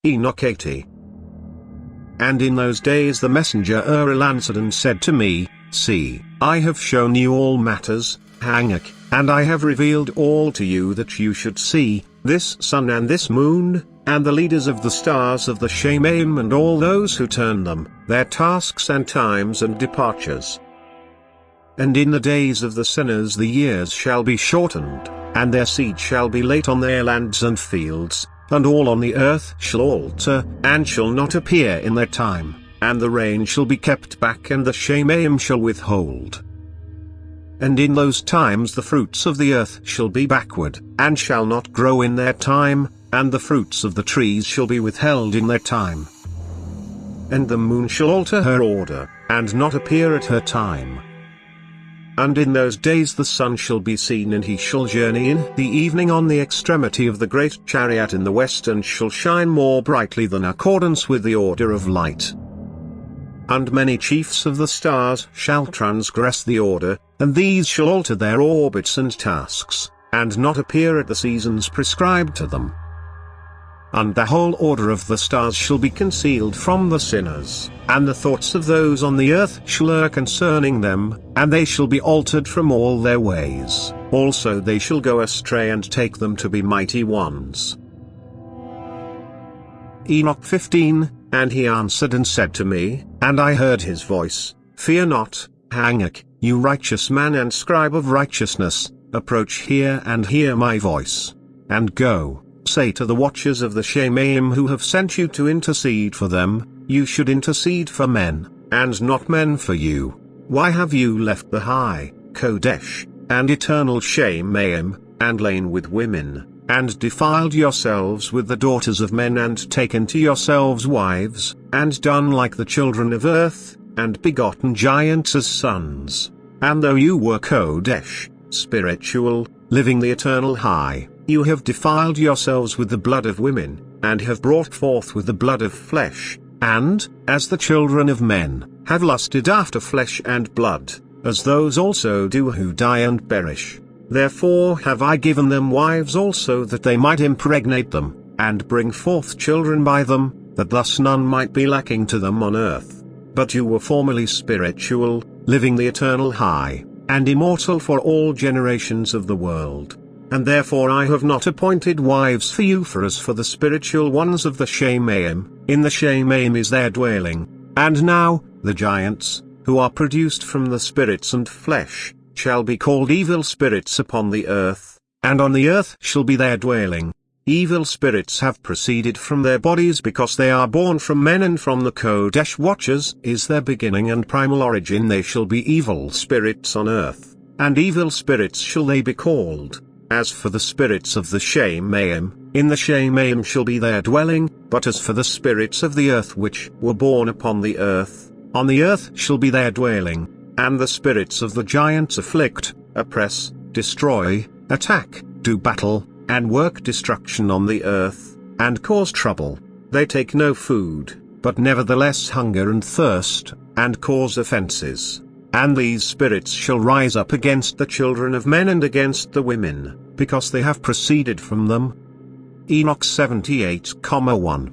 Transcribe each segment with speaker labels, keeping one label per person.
Speaker 1: Enoch 80. And in those days the messenger Uriel answered and said to me, See, I have shown you all matters, Enoch, and I have revealed all to you that you should see, this sun and this moon, and the leaders of the stars of the Shemaim and all those who turn them, their tasks and times and departures. And in the days of the sinners the years shall be shortened, and their seed shall be late on their lands and fields, and all on the earth shall alter, and shall not appear in their time, and the rain shall be kept back and the Shemaim shall withhold. And in those times the fruits of the earth shall be backward, and shall not grow in their time, and the fruits of the trees shall be withheld in their time. And the moon shall alter her order, and not appear at her time. And in those days the sun shall be seen, and he shall journey in the evening on the extremity of the great chariot in the west, and shall shine more brightly than accordance with the order of light. And many chiefs of the stars shall transgress the order, and these shall alter their orbits and tasks, and not appear at the seasons prescribed to them. And the whole order of the stars shall be concealed from the sinners, and the thoughts of those on the earth shall err concerning them, and they shall be altered from all their ways, also they shall go astray and take them to be mighty ones. Enoch 15, and he answered and said to me, and I heard his voice, Fear not, Enoch, you righteous man and scribe of righteousness, approach here and hear my voice. And go, say to the watchers of the Shemaim who have sent you to intercede for them, you should intercede for men, and not men for you. Why have you left the high, Kodesh, and eternal Shemaim, and lain with women, and defiled yourselves with the daughters of men, and taken to yourselves wives, and done like the children of earth, and begotten giants as sons? And though you were Kodesh, spiritual, living the eternal high, you have defiled yourselves with the blood of women, and have brought forth with the blood of flesh, and, as the children of men, have lusted after flesh and blood, as those also do who die and perish. Therefore have I given them wives also, that they might impregnate them, and bring forth children by them, that thus none might be lacking to them on earth. But you were formerly spiritual, living the eternal high, and immortal for all generations of the world. And therefore I have not appointed wives for you, for as for the spiritual ones of the Shemaim, in the Shemaim is their dwelling. And now, the giants, who are produced from the spirits and flesh, shall be called evil spirits upon the earth, and on the earth shall be their dwelling. Evil spirits have proceeded from their bodies, because they are born from men, and from the Kodesh watchers is their beginning and primal origin. They shall be evil spirits on earth, and evil spirits shall they be called. As for the spirits of the Shemaim, in the Shemaim shall be their dwelling, but as for the spirits of the earth which were born upon the earth shall be their dwelling. And the spirits of the giants afflict, oppress, destroy, attack, do battle, and work destruction on the earth, and cause trouble. They take no food, but nevertheless hunger and thirst, and cause offenses. And these spirits shall rise up against the children of men and against the women, because they have proceeded from them. Enoch 78:1.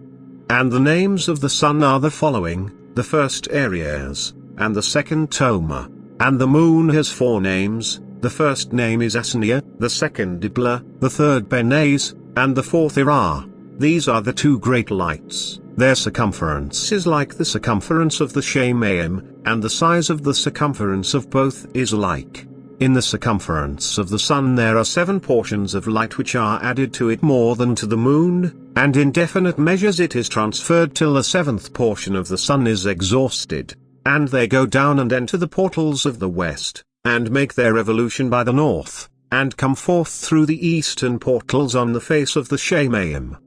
Speaker 1: And the names of the sun are the following: the first Aries, and the second Toma. And the moon has 4 names: the first name is Asnia, the second Ibla, the third Benes, and the fourth Ira. These are the 2 great lights. Their circumference is like the circumference of the Shemaim, and the size of the circumference of both is like. In the circumference of the sun there are 7 portions of light, which are added to it more than to the moon, and in definite measures it is transferred till the 7th portion of the sun is exhausted. And they go down and enter the portals of the west, and make their revolution by the north, and come forth through the eastern portals on the face of the Shemaim.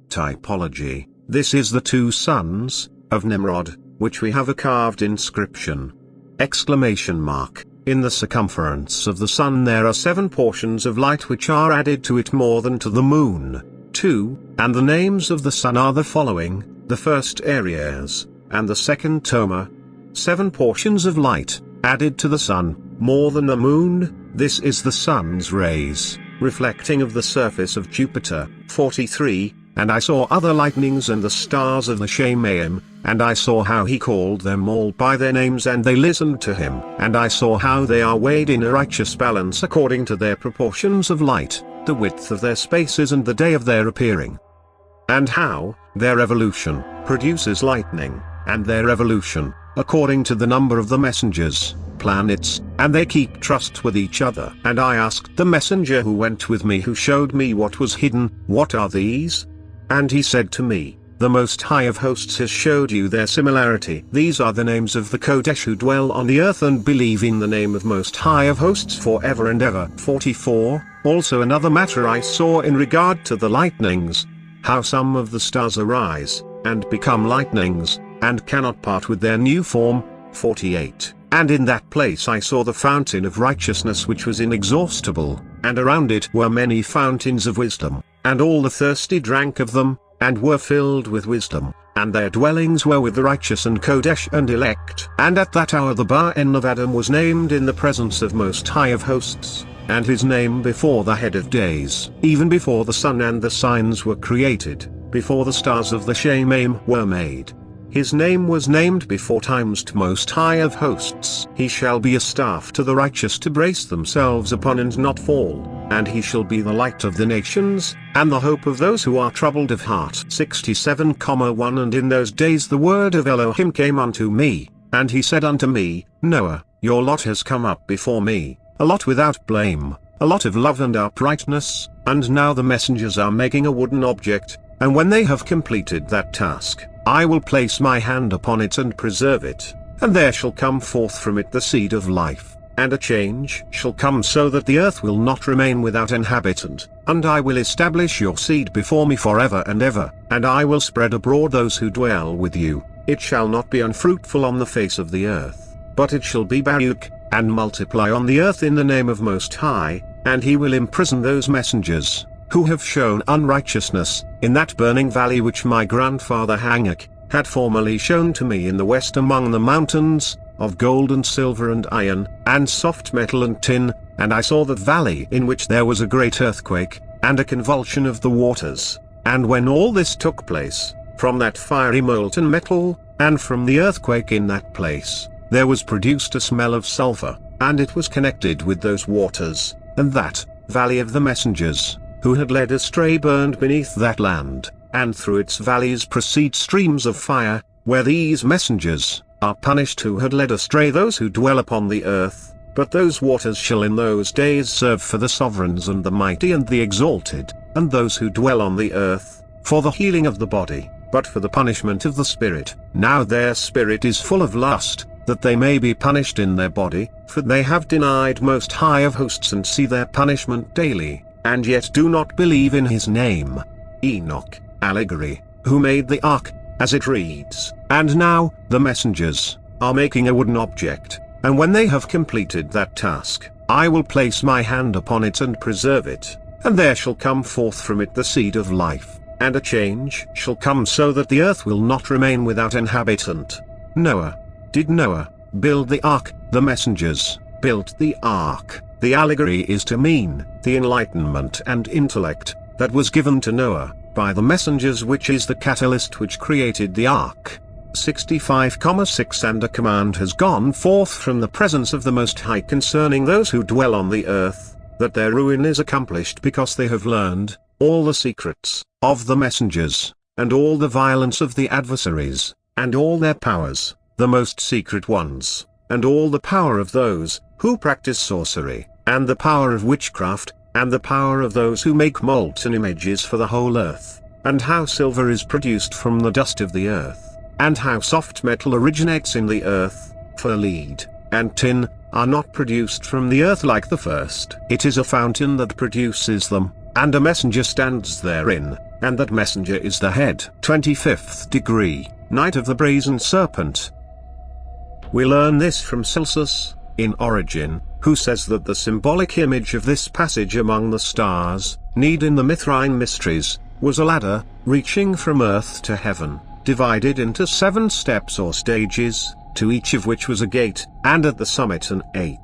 Speaker 1: Typology: this is the 2 sons of Nimrod, which we have a carved inscription. Exclamation mark. In the circumference of the sun there are 7 portions of light, which are added to it more than to the moon. 2. And the names of the sun are the following: the first Aries, and the second Toma. 7 portions of light, added to the sun, more than the moon. This is the sun's rays, reflecting of the surface of Jupiter. 43. and I saw other lightnings and the stars of the Shemaim, and I saw how he called them all by their names and they listened to him. And I saw how they are weighed in a righteous balance according to their proportions of light, the width of their spaces and the day of their appearing. And how their evolution produces lightning, and their evolution, according to the number of the messengers, planets, and they keep trust with each other. And I asked the messenger who went with me, who showed me what was hidden, "What are these?" And he said to me, "The Most High of Hosts has showed you their similarity. These are the names of the Kodesh who dwell on the earth and believe in the name of Most High of Hosts forever and ever." 44. Also another matter I saw in regard to the lightnings, how some of the stars arise, and become lightnings, and cannot part with their new form. 48. And in that place I saw the fountain of righteousness which was inexhaustible, and around it were many fountains of wisdom, and all the thirsty drank of them, and were filled with wisdom, and their dwellings were with the righteous and Kodesh and elect. And at that hour the Ba-en of Adam was named in the presence of Most High of Hosts, and his name before the head of days, even before the sun and the signs were created, before the stars of the Shemaim were made. His name was named before times to Most High of Hosts. He shall be a staff to the righteous to brace themselves upon and not fall, and he shall be the light of the nations, and the hope of those who are troubled of heart. 67,1 And in those days the word of Elohim came unto me, and he said unto me, Noah, your lot has come up before me, a lot without blame, a lot of love and uprightness, and now the messengers are making a wooden object, and when they have completed that task, I will place my hand upon it and preserve it, and there shall come forth from it the seed of life, and a change shall come so that the earth will not remain without inhabitant, and I will establish your seed before me forever and ever, and I will spread abroad those who dwell with you. It shall not be unfruitful on the face of the earth, but it shall be Baruch, and multiply on the earth in the name of Most High, and he will imprison those messengers who have shown unrighteousness, in that burning valley which my grandfather Enoch had formerly shown to me in the west among the mountains, of gold and silver and iron, and soft metal and tin, and I saw that valley in which there was a great earthquake, and a convulsion of the waters, and when all this took place, from that fiery molten metal, and from the earthquake in that place, there was produced a smell of sulfur, and it was connected with those waters, and that valley of the messengers who had led astray burned beneath that land, and through its valleys proceed streams of fire, where these messengers are punished who had led astray those who dwell upon the earth. But those waters shall in those days serve for the sovereigns and the mighty and the exalted, and those who dwell on the earth, for the healing of the body, but for the punishment of the spirit. Now their spirit is full of lust, that they may be punished in their body, for they have denied Most High of Hosts and see their punishment daily, and yet do not believe in his name. Enoch, allegory, who made the ark, as it reads, and now, the messengers, are making a wooden object, and when they have completed that task, I will place my hand upon it and preserve it, and there shall come forth from it the seed of life, and a change shall come so that the earth will not remain without inhabitant. Noah. Did Noah build the ark? The messengers built the ark. The allegory is to mean the enlightenment and intellect that was given to Noah by the messengers, which is the catalyst which created the ark. 65,6 And a command has gone forth from the presence of the Most High concerning those who dwell on the earth, that their ruin is accomplished because they have learned all the secrets of the messengers, and all the violence of the adversaries, and all their powers, the most secret ones, and all the power of those who practice sorcery, and the power of witchcraft, and the power of those who make molten images for the whole earth, and how silver is produced from the dust of the earth, and how soft metal originates in the earth, for lead and tin are not produced from the earth like the first. It is a fountain that produces them, and a messenger stands therein, and that messenger is the head. 25th degree, Night of the Brazen Serpent. We learn this from Celsus, in Origin, who says that the symbolic image of this passage among the stars, need in the Mithrine mysteries, was a ladder, reaching from earth to heaven, divided into 7 steps or stages, to each of which was a gate, and at the summit an 8th.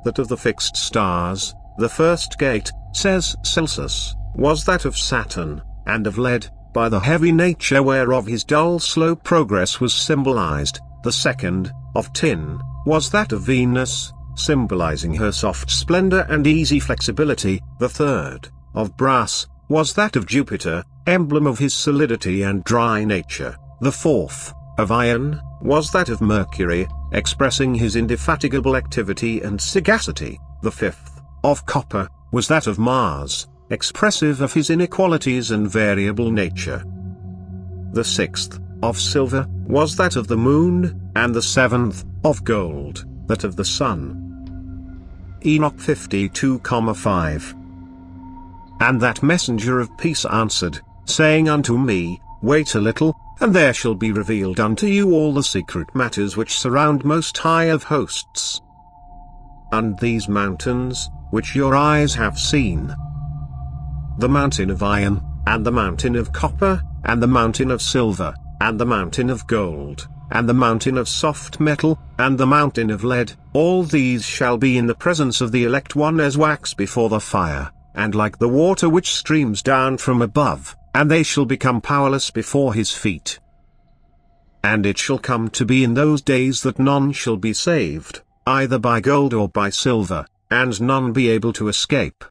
Speaker 1: That of the fixed stars, the first gate, says Celsus, was that of Saturn, and of lead, by the heavy nature whereof his dull slow progress was symbolized. The second, of tin, was that of Venus, symbolizing her soft splendor and easy flexibility. The third, of brass, was that of Jupiter, emblem of his solidity and dry nature. The fourth, of iron, was that of Mercury, expressing his indefatigable activity and sagacity. The fifth, of copper, was that of Mars, expressive of his inequalities and variable nature. The sixth, of silver, was that of the moon, and the seventh, of gold, that of the sun. Enoch 52:5. And that messenger of peace answered, saying unto me, Wait a little, and there shall be revealed unto you all the secret matters which surround Most High of hosts. And these mountains, which your eyes have seen, the mountain of iron, and the mountain of copper, and the mountain of silver, and the mountain of gold, and the mountain of soft metal, and the mountain of lead, all these shall be in the presence of the elect one as wax before the fire, and like the water which streams down from above, and they shall become powerless before his feet. And it shall come to be in those days that none shall be saved, either by gold or by silver, and none be able to escape.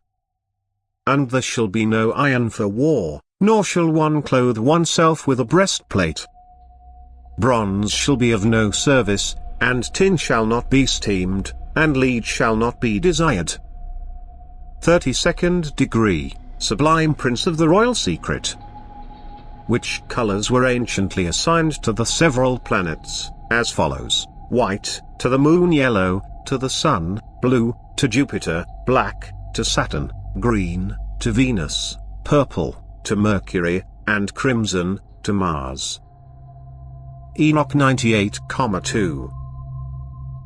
Speaker 1: And there shall be no iron for war, nor shall one clothe oneself with a breastplate. Bronze shall be of no service, and tin shall not be steamed, and lead shall not be desired. 32nd degree, sublime prince of the royal secret. Which colors were anciently assigned to the several planets, as follows: white, to the moon; yellow, to the sun; blue, to Jupiter; black, to Saturn; green, to Venus; purple, to Mercury; and crimson, to Mars. Enoch 98:2.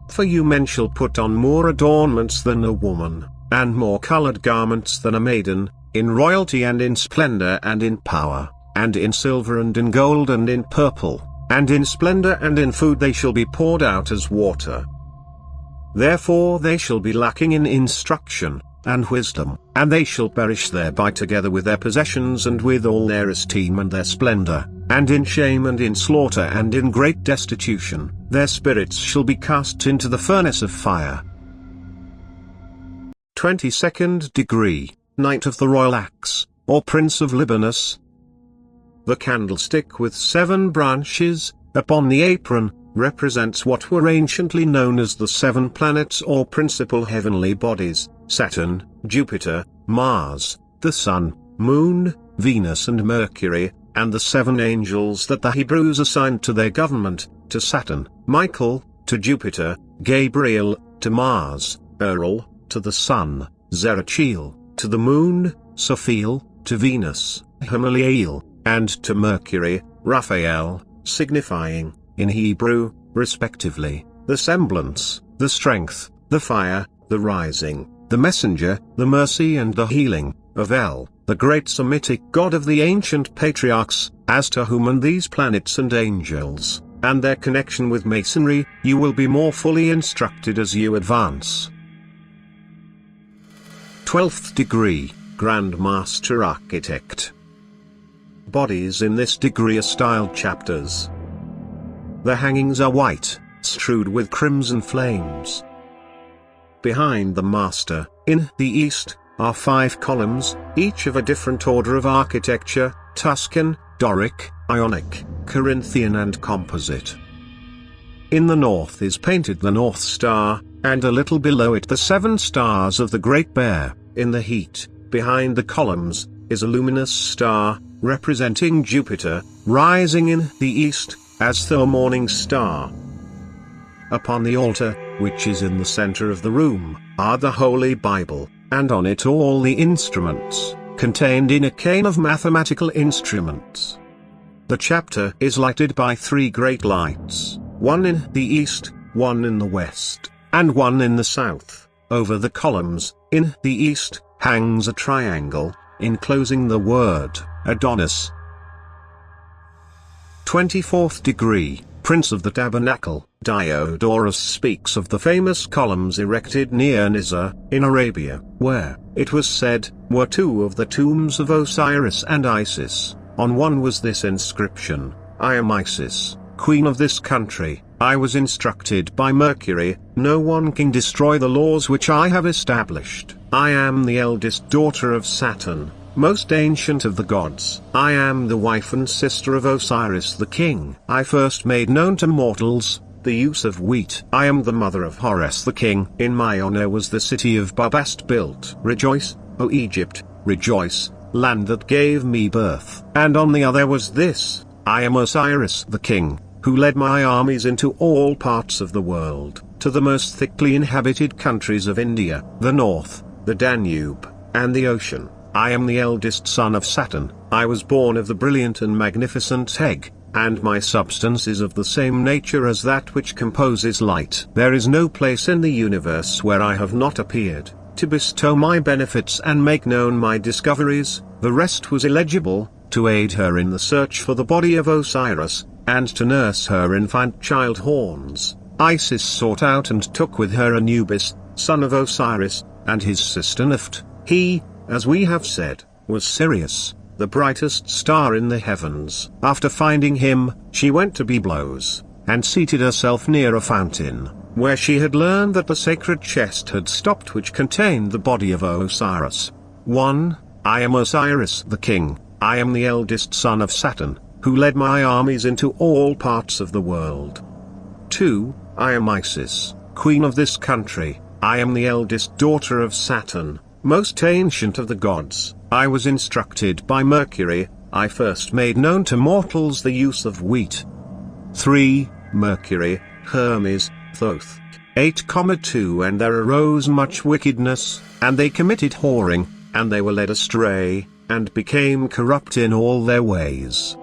Speaker 1: For you men shall put on more adornments than a woman, and more colored garments than a maiden, in royalty and in splendor and in power, and in silver and in gold and in purple, and in splendor and in food they shall be poured out as water. Therefore they shall be lacking in instruction, and wisdom, and they shall perish thereby together with their possessions and with all their esteem and their splendor, and in shame and in slaughter and in great destitution, their spirits shall be cast into the furnace of fire. 22nd degree, Knight of the Royal Axe, or Prince of Libanus. The candlestick with 7 branches, upon the apron, represents what were anciently known as the 7 planets or principal heavenly bodies: Saturn, Jupiter, Mars, the Sun, Moon, Venus and Mercury, and the 7 angels that the Hebrews assigned to their government: to Saturn, Michael; to Jupiter, Gabriel; to Mars, Uriel; to the Sun, Zerachiel; to the Moon, Sophiel; to Venus, Hamaliel; and to Mercury, Raphael, signifying, in Hebrew, respectively, the semblance, the strength, the fire, the rising, the messenger, the mercy and the healing, of El, the great Semitic god of the ancient patriarchs, as to whom and these planets and angels, and their connection with masonry, you will be more fully instructed as you advance. 12th degree, Grand Master Architect. Bodies in this degree are styled chapters. The hangings are white, strewed with crimson flames. Behind the master, in the east, are 5 columns, each of a different order of architecture: Tuscan, Doric, Ionic, Corinthian and Composite. In the north is painted the North Star, and a little below it the 7 stars of the Great Bear. In the heat, behind the columns, is a luminous star, representing Jupiter, rising in the east, as the morning star. Upon the altar, which is in the center of the room, are the Holy Bible, and on it all the instruments, contained in a cane of mathematical instruments. The chapter is lighted by 3 great lights, one in the east, one in the west, and one in the south. Over the columns, in the east, hangs a triangle, enclosing the word, Adonis. 24th degree, Prince of the Tabernacle. Diodorus speaks of the famous columns erected near Nizar, in Arabia, where, it was said, were 2 of the tombs of Osiris and Isis. On one was this inscription: I am Isis, queen of this country. I was instructed by Mercury, no one can destroy the laws which I have established. I am the eldest daughter of Saturn, most ancient of the gods. I am the wife and sister of Osiris the king. I first made known to mortals the use of wheat. I am the mother of Horus the king. In my honor was the city of Bubast built. Rejoice, O Egypt, rejoice, land that gave me birth. And on the other was this: I am Osiris the king, who led my armies into all parts of the world, to the most thickly inhabited countries of India, the north, the Danube, and the ocean. I am the eldest son of Saturn. I was born of the brilliant and magnificent egg, and my substance is of the same nature as that which composes light. There is no place in the universe where I have not appeared, to bestow my benefits and make known my discoveries. The rest was illegible, to aid her in the search for the body of Osiris, and to nurse her infant child horns. Isis sought out and took with her Anubis, son of Osiris, and his sister Nephte. He, as we have said, was Sirius, the brightest star in the heavens. After finding him, she went to Byblos, and seated herself near a fountain, where she had learned that the sacred chest had stopped which contained the body of Osiris. 1. I am Osiris the king. I am the eldest son of Saturn, who led my armies into all parts of the world. 2. I am Isis, queen of this country. I am the eldest daughter of Saturn, most ancient of the gods. I was instructed by Mercury. I first made known to mortals the use of wheat. 3. Mercury, Hermes, Thoth. 8,2 And there arose much wickedness, and they committed whoring, and they were led astray, and became corrupt in all their ways.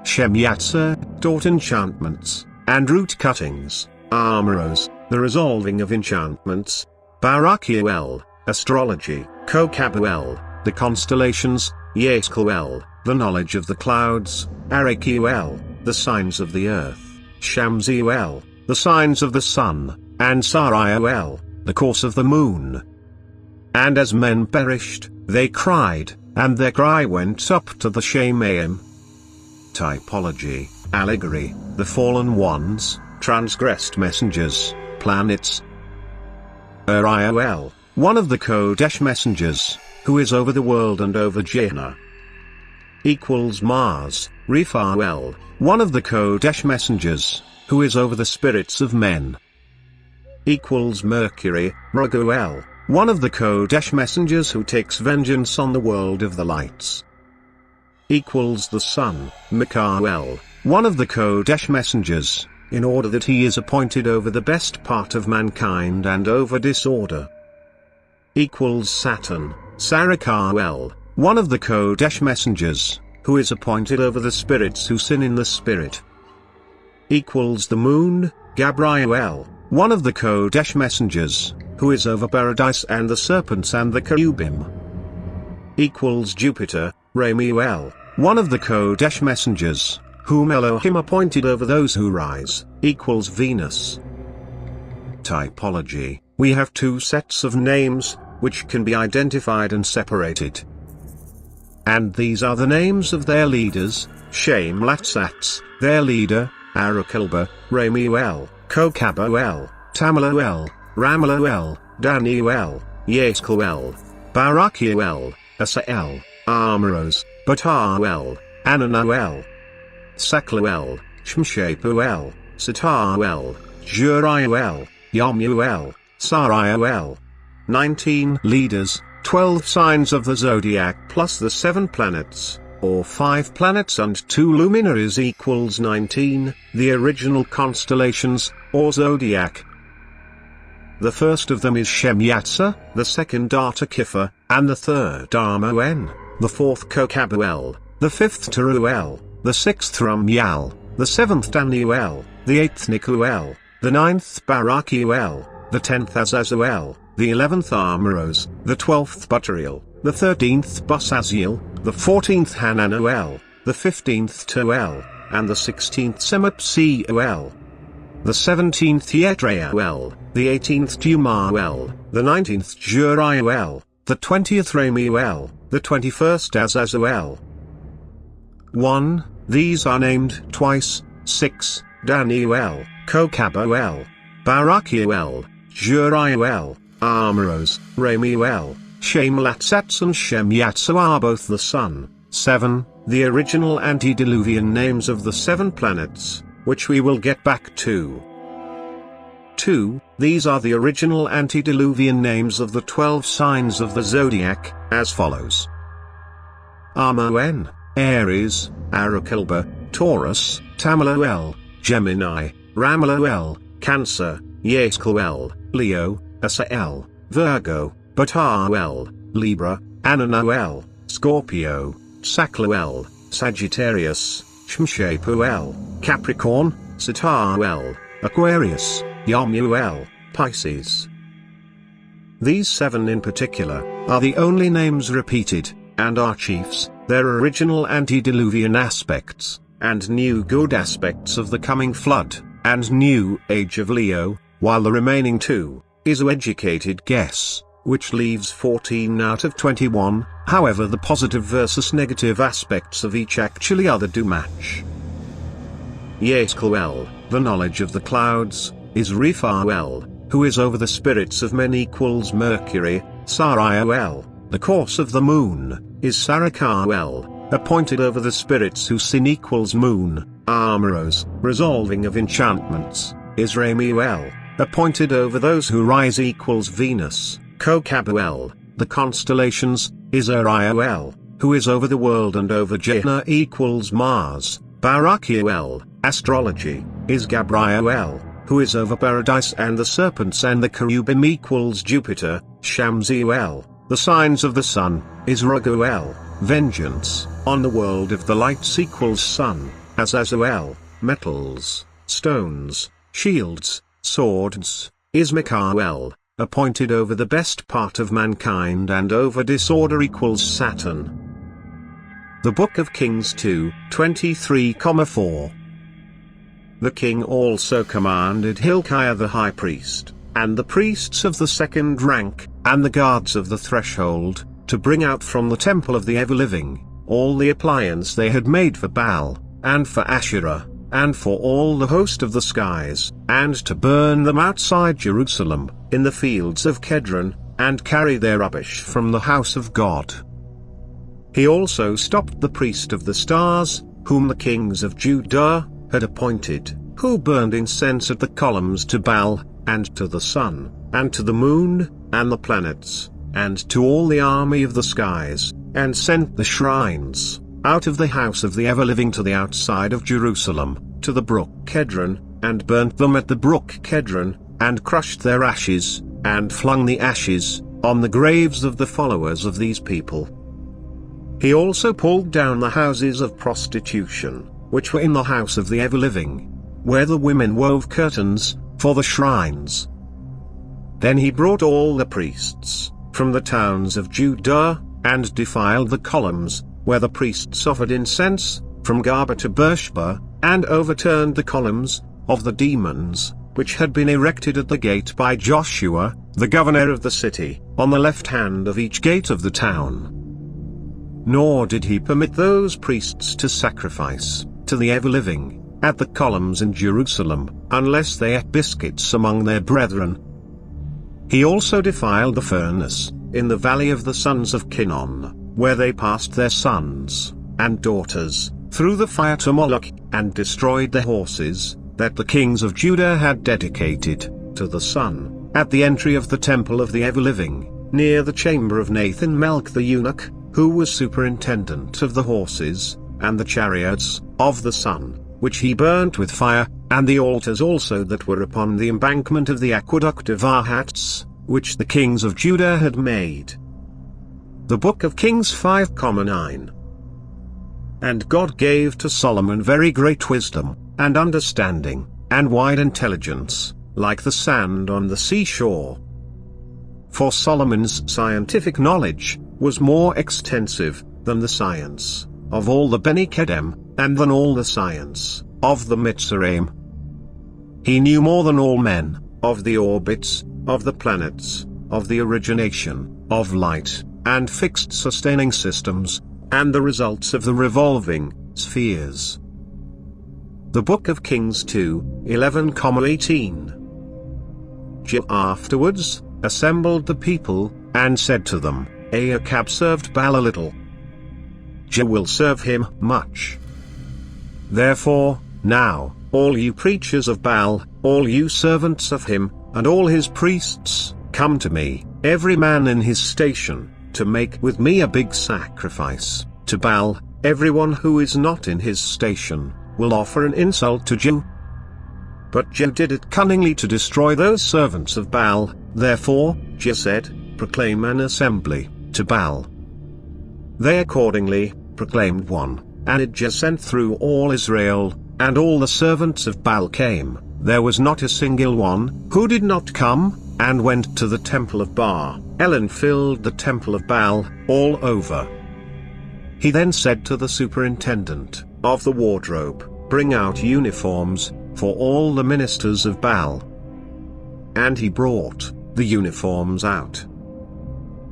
Speaker 1: Shemyatsar taught enchantments, and root cuttings, Armoros, the resolving of enchantments, Barakuel, astrology, Kokabuel, the constellations, Yeskuel, the knowledge of the clouds, Arakuel, the signs of the earth, Shamsuel, the signs of the sun, and Sariuel, the course of the moon. And as men perished, they cried, and their cry went up to the Shemaim. Typology, allegory, the fallen ones, transgressed messengers, planets. Uriel, one of the Kodesh messengers, who is over the world and over Gehenna. Equals Mars, Rephael, one of the Kodesh messengers, who is over the spirits of men. Equals Mercury, Raguel, one of the Kodesh messengers who takes vengeance on the world of the lights. Equals the Sun, Mikael, one of the Kodesh messengers, in order that he is appointed over the best part of mankind and over disorder. Equals Saturn, Sarakael, one of the Kodesh messengers, who is appointed over the spirits who sin in the spirit. Equals the Moon, Gabriel, one of the Kodesh messengers, who is over paradise and the serpents and the cherubim. Equals Jupiter, Ramiel, one of the Kodesh messengers, whom Elohim appointed over those who rise. Equals Venus. Typology, we have two sets of names, which can be identified and separated. And these are the names of their leaders: Shamlatsats, their leader, Arakelba, Ramiel, Kokabuel, Tamaluel, Ramaluel, Daniel, Yeskuel, Barakuel, Asael, Armoros, Batael, Ananuel, Sakluel, Shmshapuel, Sataruel, Juriel, Yamuel, Sariuel. 19 leaders, 12 signs of the zodiac plus the 7 planets, or 5 planets and 2 luminaries equals 19, the original constellations, or zodiac. The first of them is Shemyatsar, the second Artakipha, and the third Armoen, the fourth Kokabuel, the fifth Teruel, the sixth Ramiel, the seventh Daniel, the eighth Nikuel, the ninth Barakuel, the 10th Azazel, the 11th Armoros, the 12th Butteriel, the 13th Busaziel, the 14th Hananuel, the 15th Tuel, and the 16th Semapseuel, the 17th Yetrael, the 18th Dumael, the 19th Juriel, the 20th Ramiel, the 21st Azazel. 1, these are named twice. 6, Daniel, Kokabuel, Barakuel, Juriel, Armoros, Ramuel, Shemlatsats and Shemyatsu are both the sun. 7, the original antediluvian names of the 7 planets, which we will get back to. 2, these are the original antediluvian names of the 12 signs of the zodiac, as follows. Armoen, Aries, Arukilba, Taurus, Tamaluel, Gemini, Ramaluel, Cancer, Yesquel, Leo, Asael, Virgo, Bataruel, Libra, Ananoel, Scorpio, Sacluel, Sagittarius, Shmshapuel, Capricorn, Sataruel, Aquarius, Yamuel, Pisces. These 7 in particular, are the only names repeated, and are chiefs, their original antediluvian aspects, and new good aspects of the coming flood, and new age of Leo, while the remaining 2, is an educated guess, which leaves 14 out of 21, however the positive versus negative aspects of each actually do match. Yesquel, the knowledge of the clouds, is Rephael, who is over the spirits of men equals Mercury. Sariel, the course of the moon, is Sarakael, appointed over the spirits whose sin equals moon. Armoros, resolving of enchantments, is Ramuel, appointed over those who rise equals Venus. Kokabuel, the constellations, is Uriel, who is over the world and over Jaina equals Mars. Barakuel, astrology, is Gabriel, who is over paradise and the serpents and the cherubim equals Jupiter. Shamsiel, the signs of the sun, is Raguel, vengeance, on the world of the lights equals sun. Azazel, metals, stones, shields, swords, is Michael, appointed over the best part of mankind and over disorder equals Saturn. The Book of Kings 2:23-4. The king also commanded Hilkiah the high priest, and the priests of the second rank, and the guards of the threshold, to bring out from the temple of the ever-living, all the appliance they had made for Baal, and for Asherah, and for all the host of the skies, and to burn them outside Jerusalem, in the fields of Kedron, and carry their rubbish from the house of God. He also stopped the priest of the stars, whom the kings of Judah had appointed, who burned incense at the columns to Baal, and to the sun, and to the moon, and the planets, and to all the army of the skies, and sent the shrines out of the house of the ever-living to the outside of Jerusalem, to the brook Kedron, and burnt them at the brook Kedron, and crushed their ashes, and flung the ashes on the graves of the followers of these people. He also pulled down the houses of prostitution, which were in the house of the ever-living, where the women wove curtains for the shrines. Then he brought all the priests from the towns of Judah, and defiled the columns, where the priests offered incense, from Gaba to Beersheba, and overturned the columns of the demons, which had been erected at the gate by Joshua, the governor of the city, on the left hand of each gate of the town. Nor did he permit those priests to sacrifice to the ever-living at the columns in Jerusalem, unless they ate biscuits among their brethren. He also defiled the furnace in the valley of the sons of Kinnon, where they passed their sons and daughters through the fire to Moloch, and destroyed the horses that the kings of Judah had dedicated to the sun, at the entry of the temple of the ever-living, near the chamber of Nathan Melch the eunuch, who was superintendent of the horses, and the chariots of the sun, which he burnt with fire, and the altars also that were upon the embankment of the aqueduct of Ahats, which the kings of Judah had made. The Book of Kings 5:9. And God gave to Solomon very great wisdom, and understanding, and wide intelligence, like the sand on the seashore. For Solomon's scientific knowledge was more extensive than the science of all the Beni Kedem, and than all the science of the Mitzrayim. He knew more than all men, of the orbits, of the planets, of the origination, of light, and fixed sustaining systems, and the results of the revolving spheres. The Book of Kings 2:11-18. Jehu afterwards assembled the people, and said to them, Ahab served Baal a little. Jehu will serve him much. Therefore, now, all you preachers of Baal, all you servants of him, and all his priests, come to me, every man in his station, to make with me a big sacrifice to Baal. Everyone who is not in his station will offer an insult to Jehu. But Jehu did it cunningly to destroy those servants of Baal. Therefore, Jehu said, proclaim an assembly to Baal. They accordingly proclaimed one, and Jehu sent through all Israel, and all the servants of Baal came. There was not a single one who did not come, and went to the temple of Baal, and filled the temple of Baal all over. He then said to the superintendent of the wardrobe, bring out uniforms for all the ministers of Baal. And he brought the uniforms out.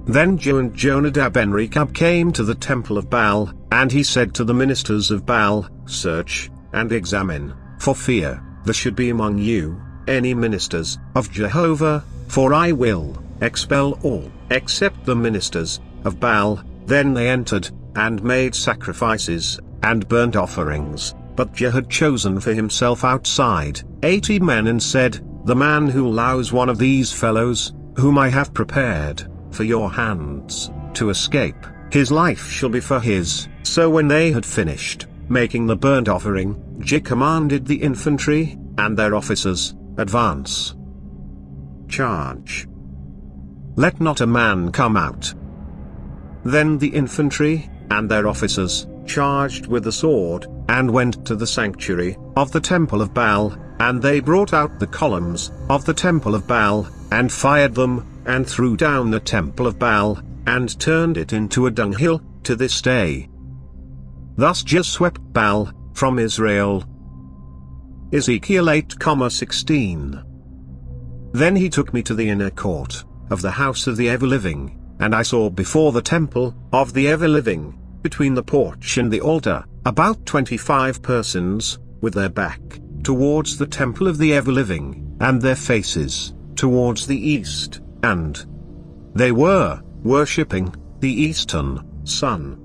Speaker 1: Then Jehu and Jonadab and Rechab came to the temple of Baal, and he said to the ministers of Baal, search and examine, for fear there should be among you any ministers of Jehovah, for I will expel all except the ministers of Baal. Then they entered, and made sacrifices, and burnt offerings, but Jehu had chosen for himself outside 80 men, and said, the man who allows one of these fellows, whom I have prepared for your hands, to escape, his life shall be for his. So when they had finished making the burnt offering, Jehu commanded the infantry, and their officers, advance. Charge. Let not a man come out. Then the infantry, and their officers, charged with the sword, and went to the sanctuary of the temple of Baal, and they brought out the columns of the temple of Baal, and fired them, and threw down the temple of Baal, and turned it into a dunghill, to this day. Thus Jehu swept Baal from Israel. Ezekiel 8:16. Then he took me to the inner court of the house of the ever-living, and I saw before the temple of the ever-living, between the porch and the altar, about 25 persons, with their back towards the temple of the ever-living, and their faces towards the east, and they were worshipping the eastern sun.